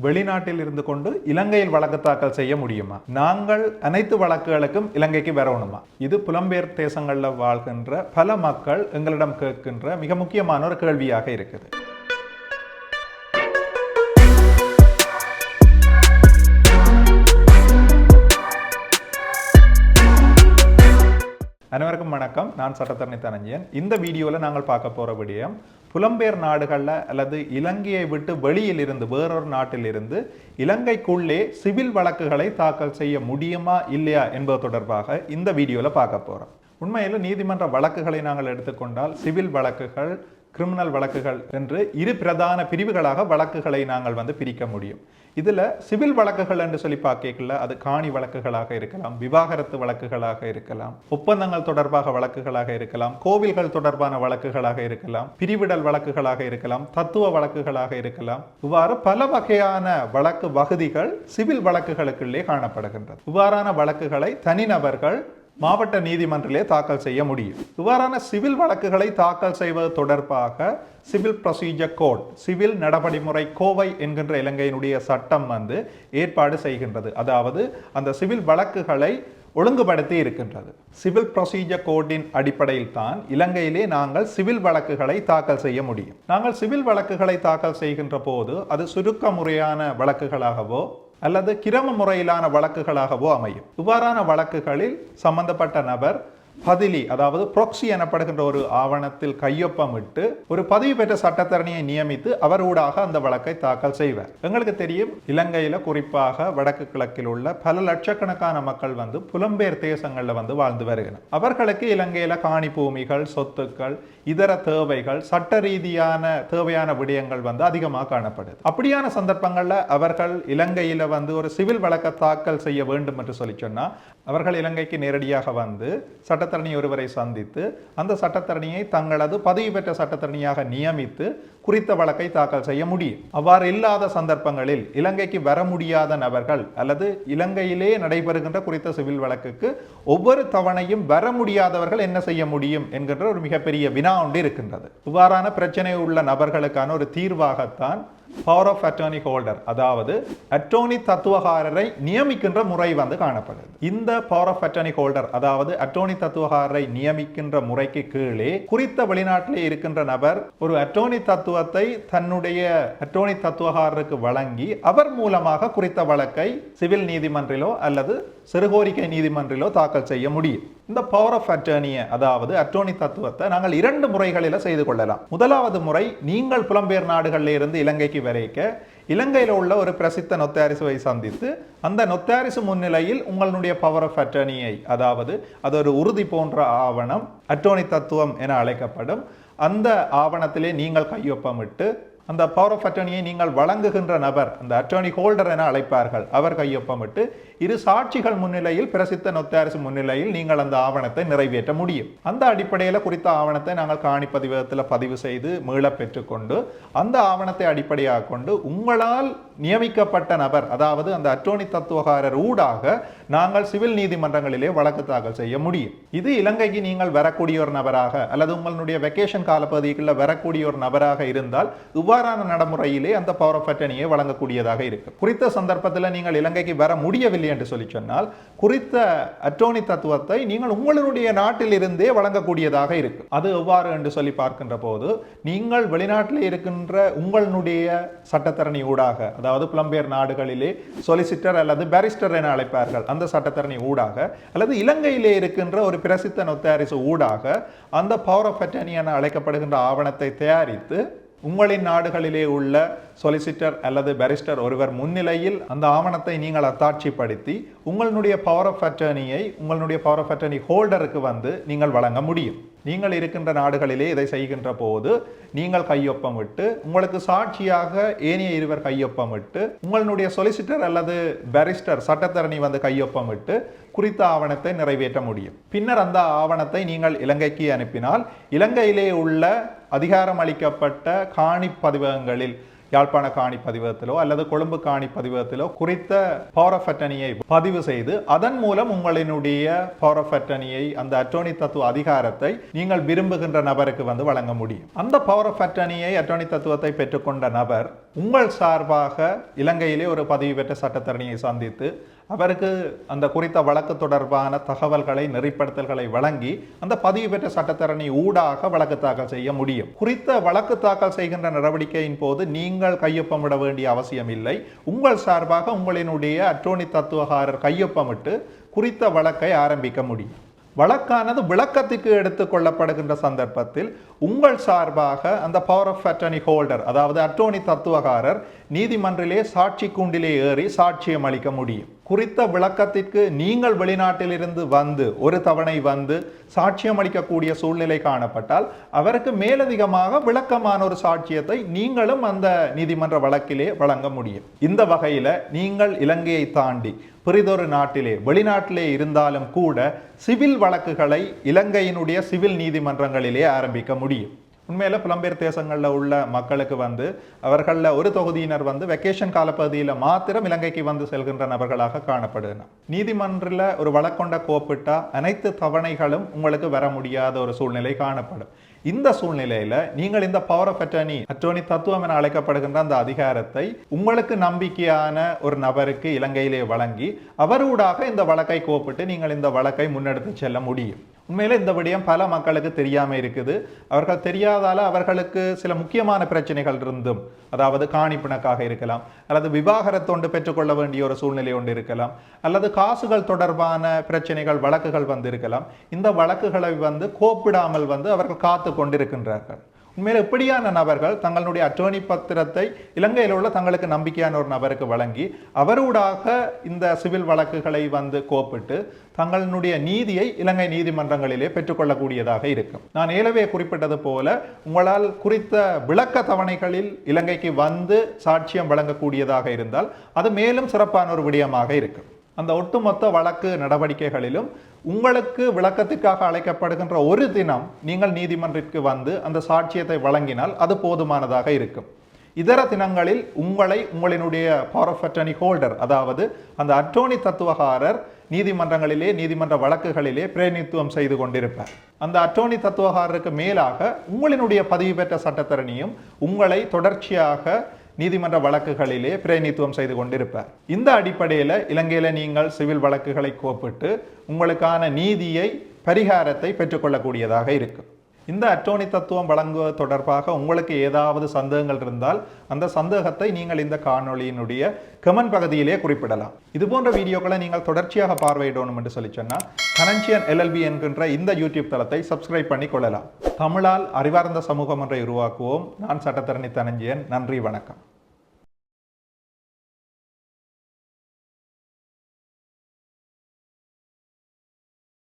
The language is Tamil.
வெளிநாட்டில் இருந்து கொண்டு இலங்கையில் வழக்கு தாக்கல் செய்ய முடியுமா? நாங்கள் அனைத்து வழக்குகளுக்கும் இலங்கைக்கு வரணுமா? இது புலம்பெயர் தேசங்களில் வாழ்கின்ற பல மக்கள் எங்களிடம் கேட்கின்ற மிக முக்கியமான ஒரு கேள்வியாக இருக்குது. அனைவருக்கும் வணக்கம். நான் சட்டத்தரணி தனஞ்சயன். இந்த வீடியோவில் நாங்கள் பார்க்க போகிற விடயம் புலம்பெயர் நாடுகளில் அல்லது இலங்கையை விட்டு வெளியில் இருந்து வேறொரு நாட்டில் இருந்து இலங்கைக்குள்ளே சிவில் வழக்குகளை தாக்கல் செய்ய முடியுமா இல்லையா என்பது தொடர்பாக இந்த வீடியோவில் பார்க்க போகிறோம். உண்மையில் நீதிமன்ற வழக்குகளை நாங்கள் எடுத்துக்கொண்டால் சிவில் வழக்குகள், கிரிமினல் வழக்குகள் என்று இரு பிரதான பிரிவுகளாக வழக்குகளை நாங்கள் பிரிக்க முடியும். இதில் சிவில் வழக்குகள் என்று சொல்லி பார்க்கல, அது காணி வழக்குகளாக இருக்கலாம், விவாகரத்து வழக்குகளாக இருக்கலாம், ஒப்பந்தங்கள் தொடர்பாக வழக்குகளாக இருக்கலாம், கோவில்கள் தொடர்பான வழக்குகளாக இருக்கலாம், பிரிவிடல் வழக்குகளாக இருக்கலாம், தத்துவ வழக்குகளாக இருக்கலாம். இவ்வாறு பல வகையான வழக்கு வகுதிகள் சிவில் வழக்குகளுக்குள்ளே காணப்படுகின்றது. இவ்வாறான வழக்குகளை தனிநபர்கள் மாவட்ட நீதிமன்றிலே தாக்கல் செய்ய முடியும். இவ்வாறான சிவில் வழக்குகளை தாக்கல் செய்வது தொடர்பாக சிவில் ப்ரொசீஜர் கோட், சிவில் நடவடிமுறை கோவை என்கின்ற இலங்கையினுடைய சட்டம் ஏற்பாடு செய்கின்றது. அதாவது அந்த சிவில் வழக்குகளை ஒழுங்குபடுத்தி இருக்கின்றது. சிவில் ப்ரொசீஜர் கோடின் அடிப்படையில் தான் இலங்கையிலே நாங்கள் சிவில் வழக்குகளை தாக்கல் செய்ய முடியும். நாங்கள் சிவில் வழக்குகளை தாக்கல் செய்கின்ற போது அது சுருக்க முறையான வழக்குகளாகவோ அல்லது கிரம முறையிலான வழக்குகளாகவோ அமையும். இவ்வாறான வழக்குகளில் சம்பந்தப்பட்ட நபர் பதிலி, அதாவது ப்ராக்ஸி எனப்படுகின்ற ஒரு ஆவணத்தில் கையொப்பமிட்டு ஒரு பதவி பெற்ற சட்டத்தரணியை நியமித்து அவர் ஊடாக அந்த வழக்கை தாக்கல் செய்வார். எங்களுக்கு தெரியும், இலங்கையில குறிப்பாக வடக்கு கிழக்கில் உள்ள பல லட்சக்கணக்கான மக்கள் புலம்பெயர் தேசங்கள்ல வாழ்ந்து வருகிறார். அவர்களுக்கு இலங்கையில காணி பூமிகள், சொத்துக்கள், இதர தேவைகள், சட்ட ரீதியான தேவையான விடயங்கள் அதிகமாக காணப்படுது. அப்படியான சந்தர்ப்பங்கள்ல அவர்கள் இலங்கையில ஒரு சிவில் வழக்கை தாக்கல் செய்ய வேண்டும் என்று சொல்லி சொன்னா அவர்கள் இலங்கைக்கு நேரடியாக சட்டத்தரணி ஒருவரை சந்தித்து அந்த சட்டத்தரணியை தங்களது பதவி பெற்ற சட்டத்தரணியாக நியமித்து குறித்த வழக்கை தாக்கல் செய்ய முடியும். அவ்வாறு இல்லாத சந்தர்ப்பங்களில் இலங்கைக்கு வர முடியாத நபர்கள் அல்லது இலங்கையிலே நடைபெறுகின்ற குறித்த சிவில் வழக்குக்கு ஒவ்வொரு தவணையும் வர முடியாதவர்கள் என்ன செய்ய முடியும் என்கின்ற ஒரு மிகப்பெரிய வினா ஒன்று இருக்கின்றது. இவ்வாறான பிரச்சனை உள்ள நபர்களுக்கான ஒரு தீர்வாகத்தான் பவர் ஆஃப் அட்டர்னி ஹோல்டர், அதாவது அட்டர்னி தத்துவகாரரை நியமிக்கின்ற முறை காணப்படுது. இந்த பவர் ஆஃப் அட்டர்னி ஹோல்டர், அதாவது அட்டர்னி தத்துவகாரரை நியமிக்கின்ற முறைக்கு கீழே குறித்த வெளிநாட்டிலே இருக்கின்ற நபர் ஒரு அட்டர்னி தத்துவத்தை தன்னுடைய அட்டர்னி தத்துவகாரருக்கு வழங்கி அவர் மூலமாக குறித்த வழக்கை சிவில் நீதிமன்றிலோ அல்லது சிறுகோரிக்கை நீதிமன்றிலோ தாக்கல் செய்ய முடியும். இந்த பவர் ஆஃப் அட்டர்னியை, அதாவது அட்டர்னி தத்துவத்தை நாங்கள் இரண்டு முறைகளில் செய்து கொள்ளலாம். முதலாவது முறை, நீங்கள் புலம்பெயர் நாடுகளில் இருந்து இலங்கைக்கு வரைக்க இலங்கையில் உள்ள ஒரு பிரசித்த நொத்தாரிசுவை சந்தித்து அந்த நொத்தாரிசு முன்னிலையில் உங்களுடைய பவர் ஆஃப் அட்டர்னியை, அதாவது அது ஒரு உறுதி போன்ற ஆவணம், அட்டர்னி தத்துவம் என அழைக்கப்படும், அந்த ஆவணத்திலே நீங்கள் கையொப்பமிட்டு அந்த பவர் ஆஃப் அட்டர்னியை நீங்கள் வழங்குகின்ற நபர், அந்த அட்டர்னி ஹோல்டர் என அழைப்பார்கள், அவர் கையொப்பமிட்டு இரு சாட்சிகள் முன்னிலையில், பிரசித்த நொத்தாரிசு முன்னிலையில் நீங்கள் அந்த ஆவணத்தை நிறைவேற்ற முடியும். அந்த அடிப்படையில் குறித்த ஆவணத்தை நாங்கள் காணி பதிவகத்தில் பதிவு செய்து மீள பெற்றுக்கொண்டு அந்த ஆவணத்தை அடிப்படையாக கொண்டு உங்களால் நியமிக்கப்பட்ட நபர், அதாவது அந்த அட்டர்னி தத்துவகாரர் ஊடாக நாங்கள் சிவில் நீதிமன்றங்களிலே வழக்கு தாக்கல் செய்ய முடியும். இது இலங்கைக்கு நீங்கள் வரக்கூடிய ஒரு நபராக அல்லது உங்களுடைய வெக்கேஷன் காலப்பகுதிக்குள்ள வரக்கூடிய ஒரு நபராக இருந்தால் இவ்வாறான நடைமுறையிலே அந்த பவர் ஆஃப் அட்டர்னியை வழங்கக்கூடியதாக இருக்கு. குறித்த சந்தர்ப்பத்தில் நீங்கள் இலங்கைக்கு வர முடியவில்லை என்று சொல்லி சொன்னால் குறித்த அட்டர்னி தத்துவத்தை நீங்கள் உங்களுடைய நாட்டில் இருந்தே வழங்கக்கூடியதாக இருக்கு. அது எவ்வாறு என்று சொல்லி பார்க்கின்ற போது, நீங்கள் வெளிநாட்டில் இருக்கின்ற உங்களுடைய சட்டத்தரணி ஊடாக, அதாவது புலம்பெயர் நாடுகளிலே சொலிசிட்டர் அல்லது பாரிஸ்டர் என அழைப்பார்கள், அந்த சட்டத்தரணி ஊடாக அல்லது இலங்கையிலே இருக்கின்ற ஒரு பிரசித்த நொத்தாரிசு ஊடாக அந்த பவர் ஆஃப் அட்டர்னி என அழைக்கப்படுகின்ற ஆவணத்தை தயாரித்து உங்களின் நாடுகளிலே உள்ள சொலிசிட்டர் அல்லது பாரிஸ்டர் ஒருவர் முன்னிலையில் அந்த ஆவணத்தை நீங்கள் அத்தாட்சிப்படுத்தி உங்களுடைய பவர் ஆஃப் அட்டர்னியை உங்களுடைய பவர் ஆஃப் அட்டர்னி ஹோல்டருக்கு நீங்கள் வழங்க முடியும். நீங்கள் இருக்கின்ற நாடுகளிலே இதை செய்கின்ற போது நீங்கள் கையொப்பமிட்டு உங்களுக்கு சாட்சியாக ஏனைய இருவர் கையொப்பமிட்டு உங்களுடைய சொலிசிட்டர் அல்லது பாரிஸ்டர் சட்டத்தரணி கையொப்பமிட்டு குறித்த ஆவணத்தை நிறைவேற்ற முடியும். பின்னர் அந்த ஆவணத்தை நீங்கள் இலங்கைக்கு அனுப்பினால் இலங்கையிலே உள்ள அதிகாரம் அளிக்கப்பட்ட காணி பதிவகங்களில் யாழ்ப்பாண காணி பதிவகத்திலோ அல்லது கொழும்பு காணி பதிவகத்திலோ குறித்த பவர் ஆஃப் அட்டர்னியை பதிவு செய்து அதன் மூலம் உங்களினுடைய பவர் ஆஃப் அட்டர்னியை, அந்த அட்டர்னி தத்துவ அதிகாரத்தை நீங்கள் விரும்புகின்ற நபருக்கு வழங்க முடியும். அந்த பவர் ஆஃப் அட்டர்னியை, அட்டர்னி தத்துவத்தை பெற்றுக்கொண்ட நபர் உங்கள் சார்பாக இலங்கையிலே ஒரு பதிவு பெற்ற சட்டத்தரணியை சந்தித்து அவருக்கு அந்த குறித்த வழக்கு தொடர்பான தகவல்களை நெறிப்படுத்தல்களை வழங்கி அந்த பதிவு பெற்ற சட்டத்தரணி ஊடாக வழக்கு தாக்கல் செய்ய முடியும். குறித்த வழக்கு தாக்கல் செய்கின்ற நடவடிக்கையின் போது நீங்கள் கையொப்பமிட வேண்டிய அவசியம் இல்லை. உங்கள் சார்பாக உங்களினுடைய அட்டோர்னி தத்துவகாரர் கையொப்பமிட்டு குறித்த வழக்கை ஆரம்பிக்க முடியும். வழக்கானது விளக்கத்துக்கு எடுத்துக் கொள்ளப்படுகின்ற சந்தர்ப்பத்தில் உங்கள் சார்பாக அந்த பவர் ஆஃப் அட்டர்னி ஹோல்டர், அதாவது அட்டோர்னி தத்துவகாரர் நீதிமன்றிலே சாட்சி கூண்டிலே ஏறி சாட்சியம் அளிக்க முடியும். குறித்த விளக்கத்திற்கு நீங்கள் வெளிநாட்டிலிருந்து வந்து ஒரு தவணை வந்து சாட்சியம் அளிக்கக்கூடிய சூழ்நிலை காணப்பட்டால் அவருக்கு மேலதிகமாக விளக்கமான ஒரு சாட்சியத்தை நீங்களும் அந்த நீதிமன்ற வழக்கிலே வழங்க முடியும். இந்த வகையில் நீங்கள் இலங்கையை தாண்டி பிறிதொரு நாட்டிலே வெளிநாட்டிலே இருந்தாலும் கூட சிவில் வழக்குகளை இலங்கையினுடைய சிவில் நீதிமன்றங்களிலே ஆரம்பிக்க முடியும். உண்மையில புலம்பெயர் தேசங்களில் உள்ள மக்களுக்கு அவர்களில் ஒரு தொகுதியினர் வெக்கேஷன் காலப்பகுதியில் மாத்திரம் இலங்கைக்கு செல்கின்ற நபர்களாக காணப்படுகிறார். நீதிமன்றில் ஒரு வழக்கொண்ட கோப்பிட்டா அனைத்து தவணைகளும் உங்களுக்கு வர முடியாத ஒரு சூழ்நிலை காணப்படும். இந்த சூழ்நிலையில நீங்கள் இந்த பவர் ஆஃப் அட்டோர்னி தத்துவம் என அழைக்கப்படுகின்ற அந்த அதிகாரத்தை உங்களுக்கு நம்பிக்கையான ஒரு நபருக்கு இலங்கையிலே வழங்கி அவரூடாக இந்த வழக்கை கோப்பிட்டு நீங்கள் இந்த வழக்கை முன்னெடுத்து செல்ல முடியும். உண்மையில இந்த விடயம் பல மக்களுக்கு தெரியாம இருக்குது. அவர்கள் தெரியாதால அவர்களுக்கு சில முக்கியமான பிரச்சனைகள் இருந்தும், அதாவது காணிப்பிணக்காக இருக்கலாம், அல்லது விவாகரத்தொண்டு பெற்றுக்கொள்ள வேண்டிய ஒரு சூழ்நிலை ஒன்று இருக்கலாம், அல்லது காசுகள் தொடர்பான பிரச்சனைகள் வழக்குகள் இருக்கலாம். இந்த வழக்குகளை கோப்பிடாமல் அவர்கள் காத்து கொண்டிருக்கின்றார்கள். உண்மையில இப்படியான நபர்கள் தங்களுடைய அட்டோர்னி பத்திரத்தை இலங்கையில் உள்ள தங்களுக்கு நம்பிக்கையான ஒரு நபருக்கு வழங்கி அவரூடாக இந்த சிவில் வழக்குகளை கோப்பிட்டு தங்களுடைய நீதியை இலங்கை நீதிமன்றங்களிலே பெற்றுக்கொள்ளக்கூடியதாக இருக்கும். நான் ஏலவே குறிப்பிட்டது போல உங்களால் குறித்த விளக்க தவணைகளில் இலங்கைக்கு சாட்சியம் வழங்கக்கூடியதாக இருந்தால் அது மேலும் சிறப்பான ஒரு விடயமாக இருக்கும். அந்த ஒட்டுமொத்த வழக்கு நடவடிக்கைகளிலும் உங்களுக்கு விளக்கத்துக்காக அழைக்கப்படுகின்ற ஒரு தினம் நீங்கள் நீதிமன்றத்திற்கு அந்த சாட்சியத்தை வழங்கினால் அது போதுமானதாக இருக்கும். இதர தினங்களில் உங்களினுடைய பவர் ஆஃப் அட்டர்னி ஹோல்டர், அதாவது அந்த அட்டோர்னி தத்துவகாரர் நீதிமன்றங்களிலே நீதிமன்ற வழக்குகளிலே பிரதிநிதித்துவம் செய்து கொண்டிருப்பார். அந்த அட்டோர்னி தத்துவகாரருக்கு மேலாக உங்களினுடைய பதிவு பெற்ற சட்டத்தரணியும் உங்களை தொடர்ச்சியாக நீதிமன்ற வழக்குகளிலே பிரதிநிதித்துவம் செய்து கொண்டிருப்பார். இந்த அடிப்படையில் இலங்கையில நீங்கள் சிவில் வழக்குகளை கோப்பிட்டு உங்களுக்கான நீதியை பரிகாரத்தை பெற்றுக்கொள்ளக்கூடியதாக இருக்கும். இந்த அட்டோர்னி தத்துவம் வழங்குவது தொடர்பாக உங்களுக்கு ஏதாவது சந்தேகங்கள் இருந்தால் அந்த சந்தேகத்தை நீங்கள் இந்த காணொளியினுடைய கமெண்ட் பகுதியிலே குறிப்பிடலாம். இது போன்ற வீடியோக்களை நீங்கள் தொடர்ச்சியாக பார்வையிடணும் என்று சொல்லி சொன்னால் கனன்சியன் LLB என்கின்ற இந்த யூடியூப் தளத்தை சப்ஸ்கிரைப் பண்ணி கொள்ளலாம். தமிழால் அறிவார்ந்த சமூகம் ஒன்றை உருவாக்குவோம். நான் சட்டத்தரணி தனஞ்சயன். நன்றி, வணக்கம்.